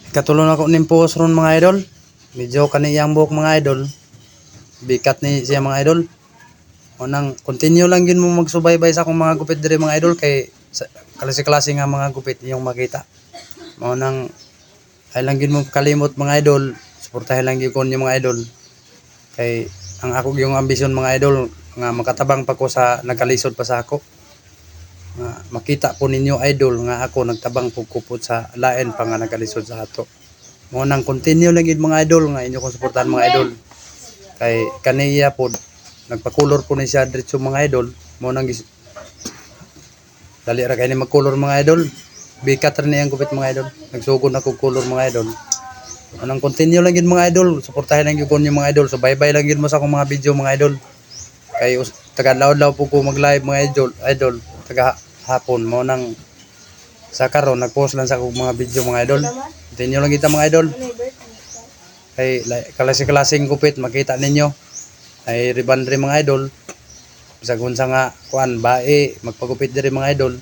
Katulong ako nimpos ron mga idol. Medyo kaniyang buhok mga idol. Bikat ni siya mga idol. Unang continue lang gin mo magsubaybay sa akong mga gupit diri mga idol kay klase-klase nga mga gupit yung makita. Mao nang ay lang gid mo kalimot mga idol. Suportahan lang gyud ko yung mga idol. Kay ang ako yung ambisyon mga idol nga makatabang pa ko sa nagkalisod pa sa ako. Nga makita po ninyo idol nga ako nagtabang po kupot sa lain pa nga nagkalisod sa ato. Mo nang continue lang gid mga idol nga inyo kong suportahan mga idol. Kay kaniya po nagpa-color po ni siya diretso mga idol. Mo nang dali ra kay ni mag-color mga idol. Bikat ra niyang gupit mga idol. Nagsugod na ko color mga idol. Anong continue lang gid mga idol, suportahan lang gyud ko yung mga idol. So bye-bye lang gid mo sa akong mga video mga idol. Kay taga law po ko mag-live mga idol, taga hapon mo nang sa karon nag-post lang sa akong mga video mga idol. Continue lang kita mga idol. Kay klase-klaseng gupit makita ninyo. Ay riban rin mga idol. Bisag unsa nga kuan bae magpagupit diri mga idol.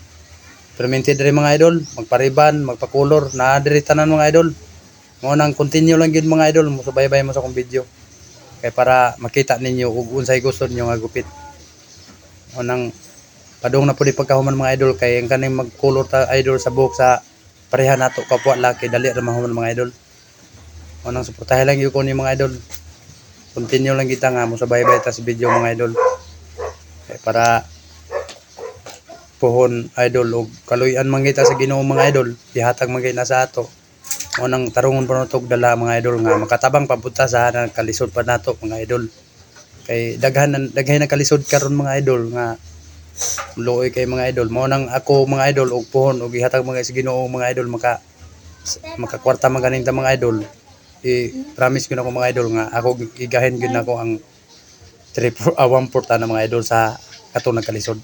Perminted diri mga idol, magpariban, magpa-color na diri tanan mga idol. Mo nang continue lang gid mga idol mo subaybay mo sa akong video. Kay para makita ninyo ug unsay gusto niyo nga gupit. Mo nang padung na pud pagkahuman mga idol kay ang kaning mag-color ta idol sa buhok sa pareha nato kapwa laki dali ra mahuman mga idol. Mo nang suportahan lang gyud ko ni mga idol. Continue lang kita nga mo subaybay ta sa video mga idol. Kay para pohon idol ug kaluy-an man kita sa Ginoo mga idol, ihatag man na sa ato. Unang tarungon pa natog dala mga idol nga makatabang papunta sa kalisod pa nato mga idol. Kay daghan na kalisod karon mga idol nga luoy kay mga idol. Mao nang ako mga idol og pohon og ihatag mga sa Ginoo mga idol makakwarta man ganing ta mga idol. I-promise ko na ko mga idol nga ako igahin gyud nako ang 1/4 na mga idol sa katong nagkalisod.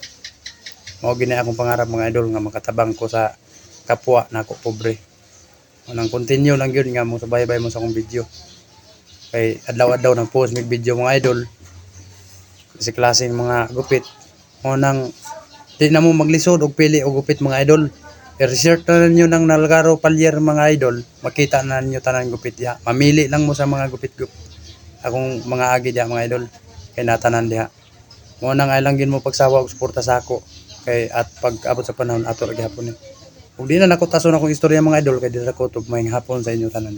Mao gini akong pangarap mga idol nga makatabang ko sa kapwa nako pobre. Nang continue lang yun nga mo subaybay mo sa akong video. Kay adlaw-adlaw nang post mig video mga idol. Kasi klaseng mga gupit. Mo nang di na mo maglisod og pili og gupit mga idol. I-research na ninyo ng Nalgaro Palyer mga idol. Makita na ninyo tanan gupit ya. Mamili lang mo sa mga gupit akong mga agi diha mga idol. Kay natanan diha. Mo nang ay lang gid mo pagsawa og suporta sa ako. Kay at pag abot sa panahon ato ra gihapon ni. Kung di na nako taso na akong istorya mga idol kay di ra ko tugmayng hapon sa inyo tanan.